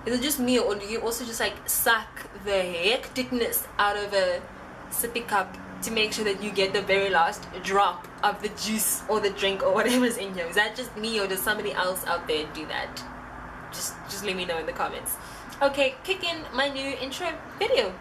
Is it just me, or do you also just like suck the hecticness out of a sippy cup to make sure that you get the very last drop of the juice or the drink or whatever's in here? Is that just me, or does somebody else out there do that? Just let me know in the comments. Okay, kick in my new intro video.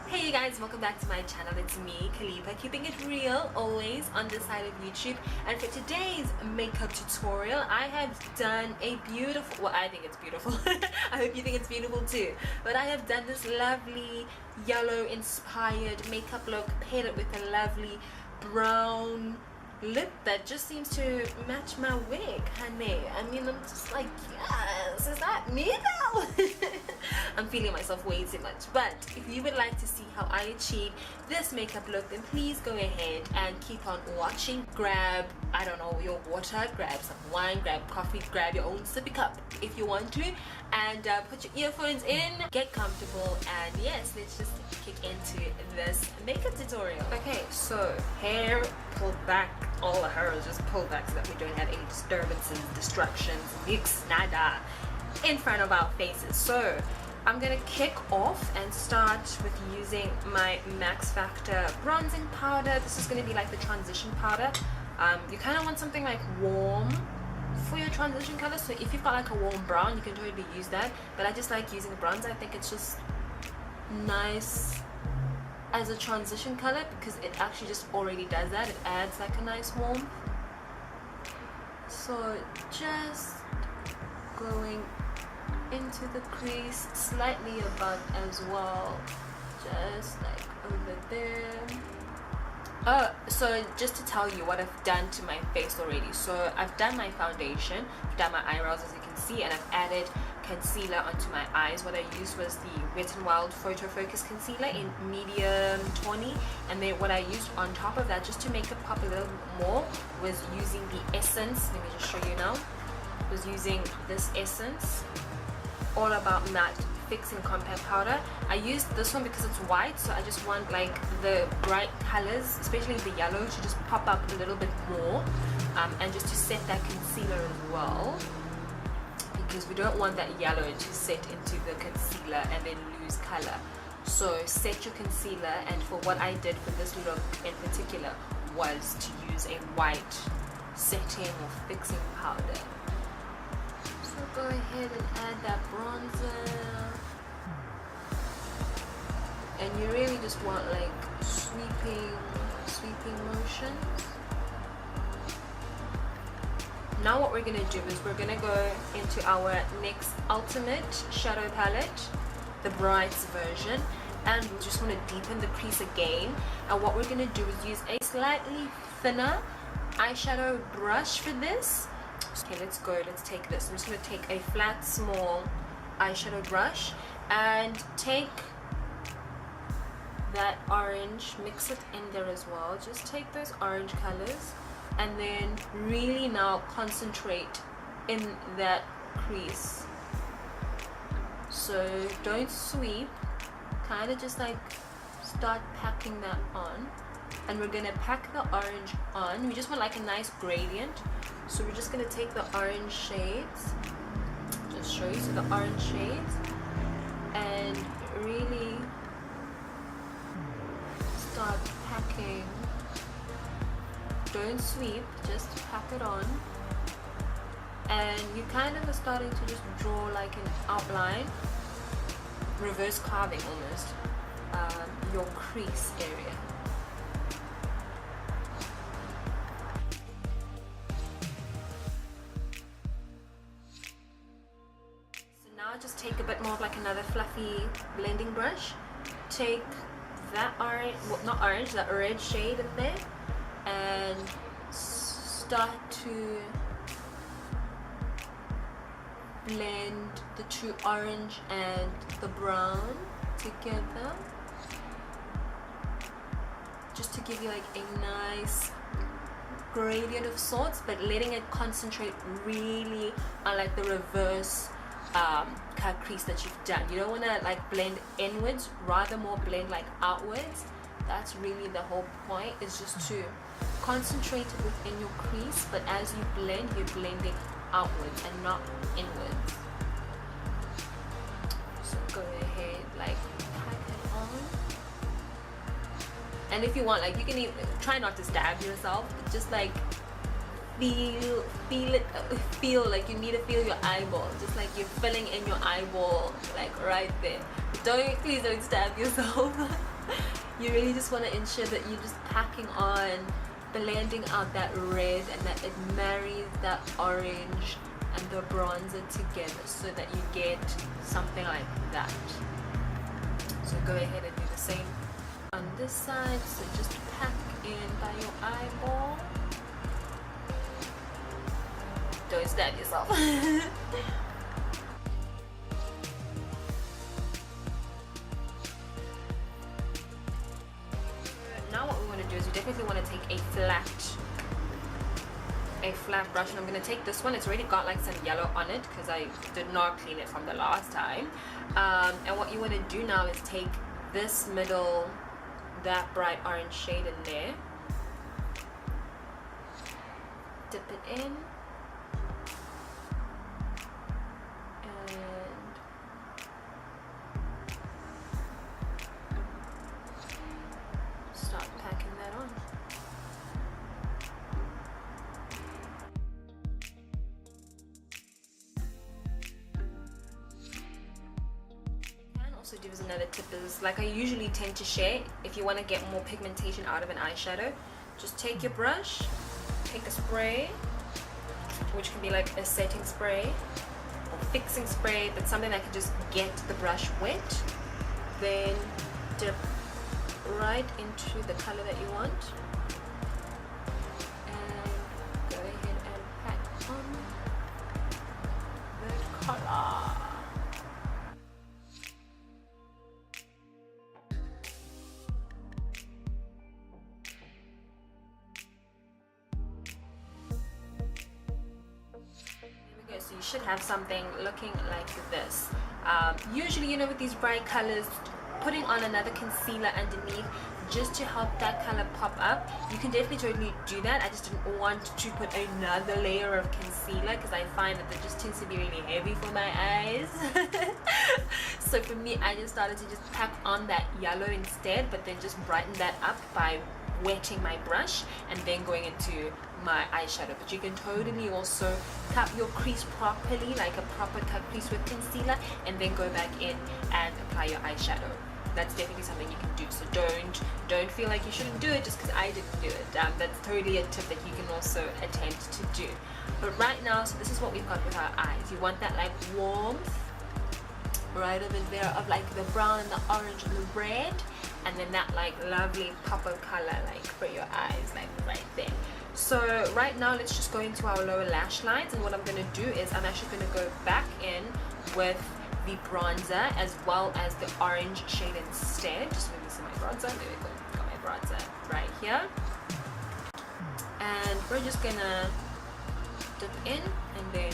Hey guys, welcome back to my channel. It's me, Khalipha, keeping it real always on this side of YouTube. And for today's makeup tutorial, I have done a beautiful, well, I think it's beautiful. I hope you think it's beautiful too. But I have done this lovely yellow inspired makeup look, paired it with a lovely brown lip that just seems to match my wig, honey. I mean, I'm just like, yes, is that me though? I'm feeling myself way too much. But if you would like to see how I achieve this makeup look, then please go ahead and keep on watching. Grab, I don't know, your water, grab some wine, grab coffee, grab your own sippy cup if you want to, and put your earphones in, get comfortable, and yes, let's just kick into this makeup tutorial. Okay, so hair pulled back, all the hair is just pulled back so that we don't have any disturbances, distractions, mix, nada in front of our faces. So I'm gonna kick off and start with using my MaxFactor bronzing powder. This is gonna be like the transition powder. You kind of want something like warm for your transition color, so if you've got like a warm brown, you can totally use that, but I just like using the bronzer. I think it's just nice as a transition color because it actually just already does that. It adds like a nice warmth. So just going into the crease, slightly above as well, just like over there. So just to tell you what I've done to my face already. So I've done my foundation, I've done my eyebrows as you can see, and I've added concealer onto my eyes. What I used was the Wet n Wild PhotoFocus concealer in medium Tawny, and then what I used on top of that, just to make it pop a little bit more, was using the essence. Let me just show you now. Was using this essence, All About Matte Fixing Compact Powder. I used this one because it's white, so I just want like the bright colors, especially the yellow, to just pop up a little bit more, and just to set that concealer as well, because we don't want that yellow to set into the concealer and then lose color. So set your concealer, and for what I did for this look in particular was to use a white setting or fixing powder. So go ahead and add that bronzer, and you really just want like sweeping motions. Now what we're gonna do is we're gonna go into our NYX Ultimate Shadow Palette, the Brights version, and we just want to deepen the crease again. And what we're gonna do is use a slightly thinner eyeshadow brush for this. Okay, let's go. Let's take this. I'm just going to take a flat, small eyeshadow brush and take that orange, mix it in there as well. Just take those orange colors and then really now concentrate in that crease. So don't sweep, kind of just like start packing that on. And we're gonna pack the orange on. We just want like a nice gradient. So we're just gonna take the orange shades, just show you, so the orange shades, and really start packing. Don't sweep, just pack it on. And you kind of are starting to just draw like an outline, reverse carving almost, your crease area. Just take a bit more of like another fluffy blending brush, take that orange, well, not orange, that red shade in there, and start to blend the two orange and the brown together, just to give you like a nice gradient of sorts, but letting it concentrate really on like the reverse cut crease that you've done. You don't want to like blend inwards, rather more blend like outwards. That's really the whole point, is just to concentrate it within your crease, but as you blend, you're blending outwards and not inwards. So go ahead, like pack it on. And if you want, like, you can even try not to stab yourself, but just like feel like you need to feel your eyeball, just like you're filling in your eyeball, like right there. Please don't stab yourself. You really just want to ensure that you're just packing on, blending out that red, and that it marries that orange and the bronzer together so that you get something like that. So go ahead and do the same on this side. So just pack in by your eyeball. Don't stab yourself. Now what we want to do is we definitely want to take a flat brush, and I'm going to take this one. It's already got like some yellow on it because I did not clean it from the last time. And what you want to do now is take this middle, that bright orange shade in there, dip it in, also do is another tip is, like I usually tend to share, if you want to get more pigmentation out of an eyeshadow, just take your brush, take a spray, which can be like a setting spray or fixing spray, but something that can just get the brush wet, then dip right into the color that you want, and go ahead and pack on the color. So you should have something looking like this. Usually, you know, with these bright colors, putting on another concealer underneath just to help that color pop up, you can definitely totally do that. I just didn't want to put another layer of concealer because I find that it just tends to be really heavy for my eyes. So for me, I just started to just pack on that yellow instead, but then just brighten that up by wetting my brush and then going into my eyeshadow. But you can totally also cut your crease properly, like a proper cut crease with concealer, and then go back in and apply your eyeshadow. That's definitely something you can do. So don't feel like you shouldn't do it just because I didn't do it. That's totally a tip that you can also attempt to do. But right now, so this is what we've got with our eyes. You want that like warmth right over there of like the brown and the orange and the red, and then that like lovely pop of color like for your eyes, like right there. So right now let's just go into our lower lash lines, and what I'm going to do is I'm actually going to go back in with the bronzer as well as the orange shade instead. Just let me see my bronzer. There we go. Got my bronzer right here. And we're just gonna dip in and then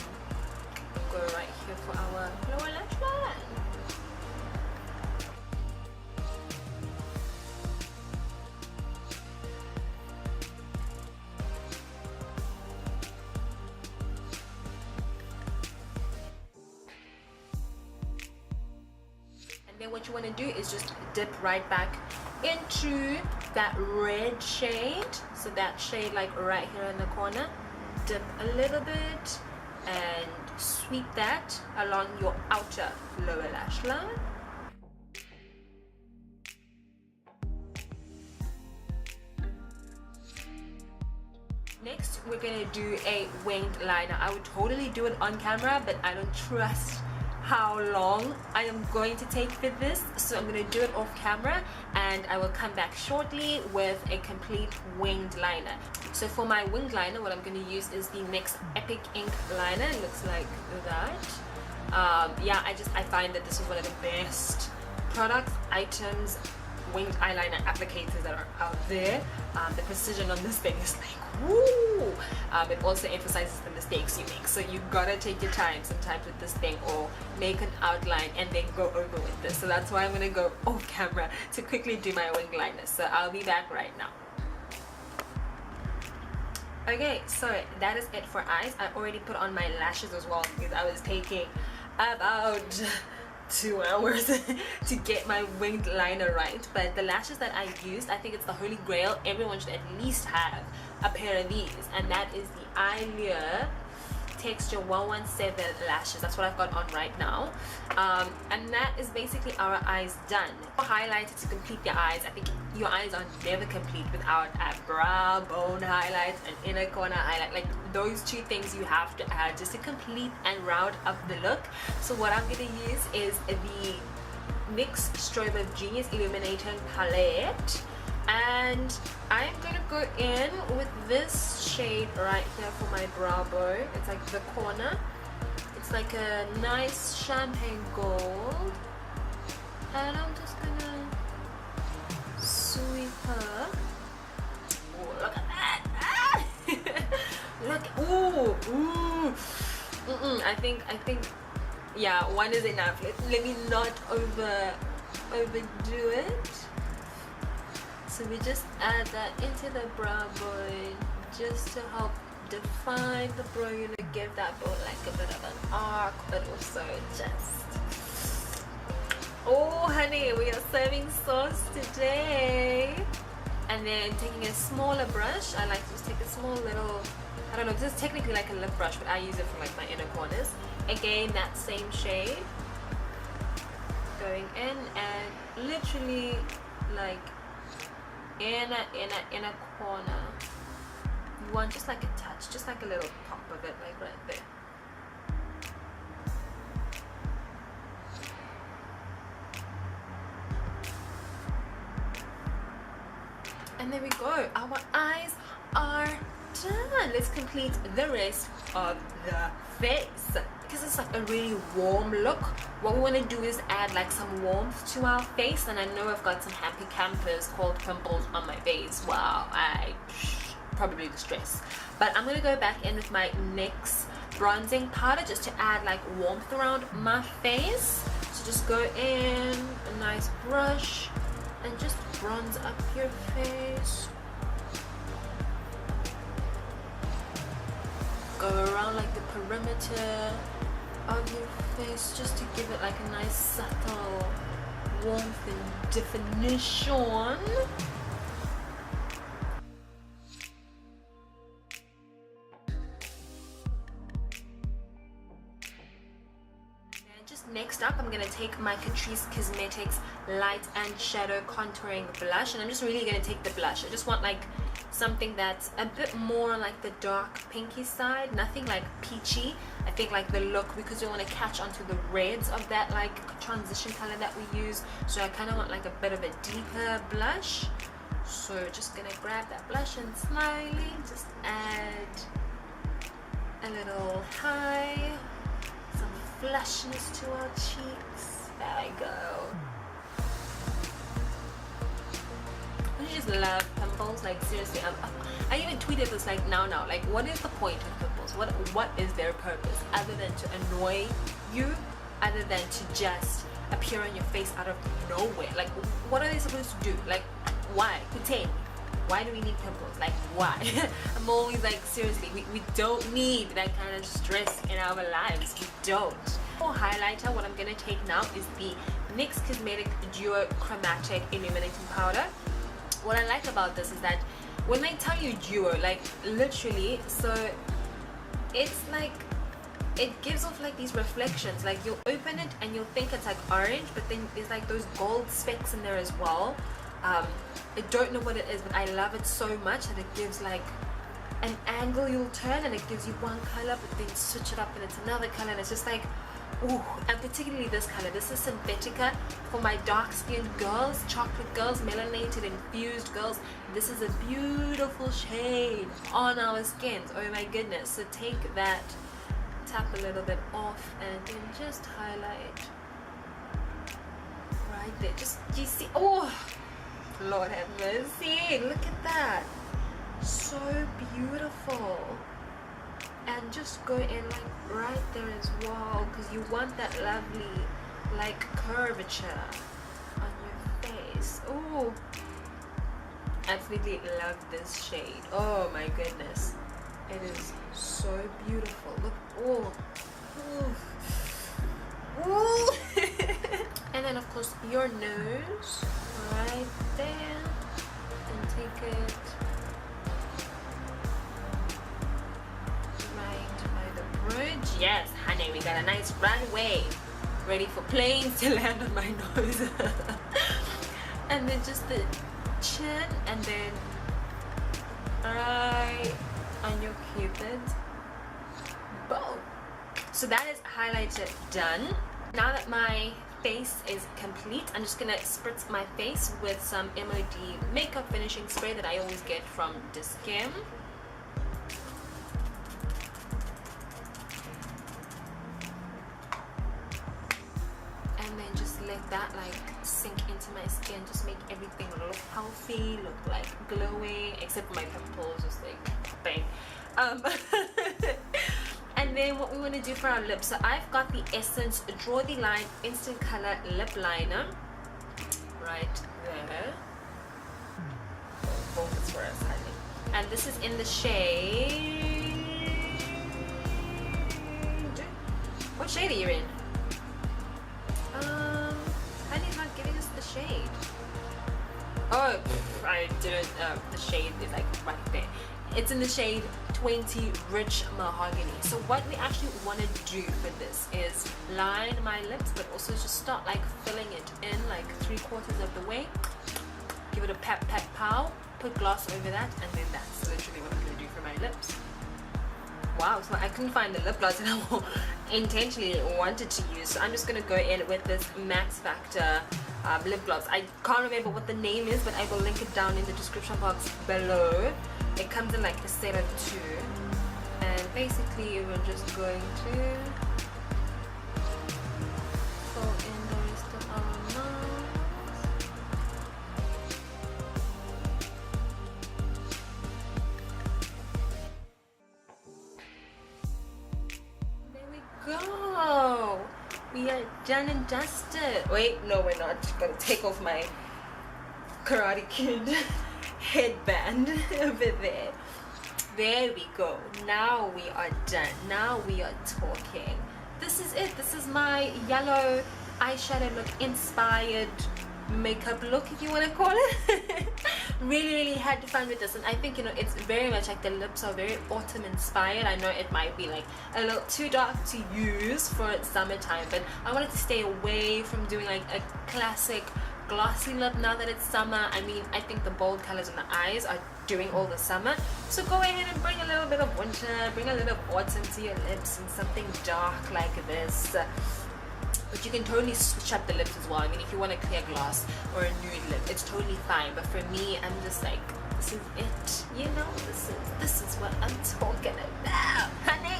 go right here for our lower lash line. Then what you want to do is just dip right back into that red shade, so that shade like right here in the corner, dip a little bit and sweep that along your outer lower lash line. Next we're going to do a winged liner. I would totally do it on camera, but I don't trust how long I am going to take for this, so I'm going to do it off camera and I will come back shortly with a complete winged liner. So for my winged liner, what I'm going to use is the NYX Epic Ink liner. It looks like that. Yeah, I find that this is one of the best items winged eyeliner applicators that are out there. The precision on this thing is like woo. It also emphasizes the mistakes you make, so you gotta take your time sometimes with this thing, or make an outline and then go over with this. So that's why I'm gonna go off camera to quickly do my winged liner. So I'll be back right now. Okay, so that is it for eyes. I already put on my lashes as well because I was taking about 2 hours to get my winged liner right. But the lashes that I used, I think it's the holy grail. Everyone should at least have a pair of these, and that is the Eylure Texture 117 lashes. That's what I've got on right now, and that is basically our eyes done. Highlighter to complete your eyes. I think your eyes are never complete without a brow bone highlight, an inner corner highlight. Like those two things you have to add just to complete and round up the look. So what I'm gonna use is the NYX Strobe Genius Illuminating palette, and I'm gonna go in with this shade right here for my brow bone. It's like the corner. It's like a nice champagne gold, and I'm just gonna sweep her. Oh, look at that! Ah! Look! Ooh! I think. Yeah, one is enough. Let me not overdo it. So we just add that into the brow bone just to help define the brow. You know, give that bone like a bit of an arc, but also just. Oh, honey, we are serving sauce today. And then taking a smaller brush, I like to just take a small little. I don't know, this is technically like a lip brush, but I use it for like my inner corners. Again, that same shade. Going in and literally like inner corner. You want just like a touch, just like a little pop of it, like right there. And there we go. Our eyes are done. Let's complete the rest of the face. Because it's like a really warm look, what we want to do is add like some warmth to our face. And I know I've got some happy campers called pimples on my face. Wow, probably the stress. But I'm going to go back in with my NYX bronzing powder just to add like warmth around my face. So just go in, a nice brush, and just bronze up your face. Go around like the perimeter of your face just to give it like a nice subtle warmth and definition. Next up, I'm going to take my Catrice Cosmetics Light and Shadow Contouring Blush, and I'm just really going to take the blush. I just want like something that's a bit more like the dark pinky side, nothing like peachy. I think like the look, because we want to catch onto the reds of that like transition color that we use, so I kind of want like a bit of a deeper blush. So just going to grab that blush and slightly just add a little high, flushness to our cheeks. There we go. Don't you just love pimples? Like seriously, I even tweeted this like now, like what is the point of pimples? What is their purpose other than to annoy you, other than to just appear on your face out of nowhere? Like what are they supposed to do? Like why? Pretend. Why do we need pimples? Like why? I'm always like, seriously, we don't need that kind of stress in our lives. We don't. For highlighter, what I'm going to take now is the NYX Cosmetic Duo Chromatic Illuminating Powder. What I like about this is that when they tell you duo, like literally, so it's like, it gives off like these reflections. Like you'll open it and you'll think it's like orange, but then there's like those gold specks in there as well. I don't know what it is, but I love it so much that it gives like an angle you'll turn and it gives you one color, but then switch it up and it's another color, and it's just like, ooh. And particularly this color, this is Synthetica for my dark skinned girls, chocolate girls, melanated infused girls. This is a beautiful shade on our skins. Oh my goodness. So take that, tap a little bit off, and then just highlight right there. Just, you see, oh, Lord have mercy, look at that, so beautiful. And just go in like right there as well, because you want that lovely like curvature on your face. Oh, absolutely love this shade. Oh my goodness, it is so beautiful. Look, oh, ooh. And then of course your nose right there, and take it bridge. Yes, honey, we got a nice runway ready for planes to land on my nose. And then just the chin, and then right on your cupid. Boom. So that is highlighted done. Now that my face is complete, I'm just gonna spritz my face with some MOD makeup finishing spray that I always get from NuSkin. That like sink into my skin, just make everything look healthy, look like glowing, except for my pimples, just like bang. And then what we want to do for our lips, so I've got the Essence Draw the Line Instant Color Lip Liner right there. Focus for us, honey. And this is in the shade, what shade are you in? Honey's not giving us the shade. Oh, I didn't. The shade is like right there. It's in the shade 20 Rich Mahogany. So what we actually want to do for this is line my lips, but also just start like filling it in like 3/4 of the way. Give it a pat pat pow. Put gloss over that, and then that's literally what I'm gonna do for my lips. Wow, so I couldn't find the lip gloss that I intentionally wanted to use, so I'm just going to go in with this MaxFactor lip gloss. I can't remember what the name is, but I will link it down in the description box below. It comes in like a set of 2, and basically we're just going to fill in the rest of our nose. Go! We are done and dusted. Wait, no, we're not. Gotta take off my Karate Kid headband over there. There we go. Now we are done. Now we are talking. This is it. This is my yellow eyeshadow look inspired makeup look, if you want to call it. Really had fun with this, and I think, you know, it's very much like the lips are very autumn inspired. I know it might be like a little too dark to use for summertime, but I wanted to stay away from doing like a classic glossy lip now that it's summer. I mean, I think the bold colors in the eyes are doing all the summer, so go ahead and bring a little bit of winter, bring a little autumn to your lips, and something dark like this. But you can totally switch up the lips as well. I mean, if you want a clear gloss or a nude lip, it's totally fine. But for me, I'm just like, this is it. You know, this is what I'm talking about, honey.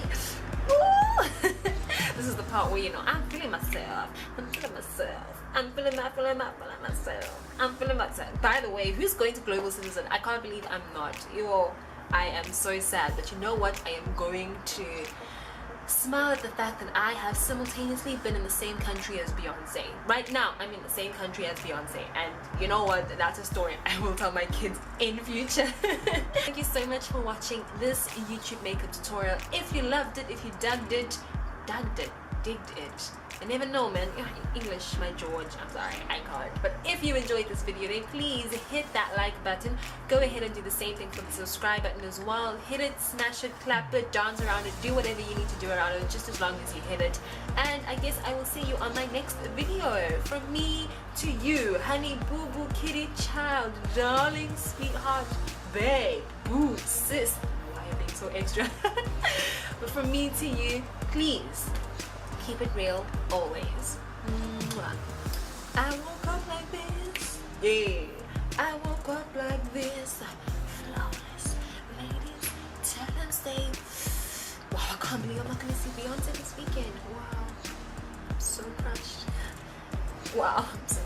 Woo! This is the part where, you know, I'm feeling myself. I'm feeling myself. I'm feeling myself. I'm feeling myself. By the way, who's going to Global Citizen? I can't believe I'm not. I am so sad. But you know what? I am going to smile at the fact that I have simultaneously been in the same country as Beyonce. Right now, I'm in the same country as Beyonce, and you know what? That's a story I will tell my kids in future. Thank you so much for watching this YouTube makeup tutorial. If you loved it, if you digged it, I never know, man. English, my George. I'm sorry, I can't. But if you enjoyed this video, then please hit that like button. Go ahead and do the same thing for the subscribe button as well. Hit it, smash it, clap it, dance around it, do whatever you need to do around it, just as long as you hit it. And I guess I will see you on my next video. From me to you, honey, boo boo, kitty, child, darling, sweetheart, babe, boo, sis. Why am I being so extra? But from me to you, please keep it real always. Mwah. I woke up like this. Yeah. I woke up like this. Flawless. Ladies, tell them stay. Wow, I can't believe I'm not gonna see Beyonce this weekend. Wow. I'm so crushed. Wow. I'm so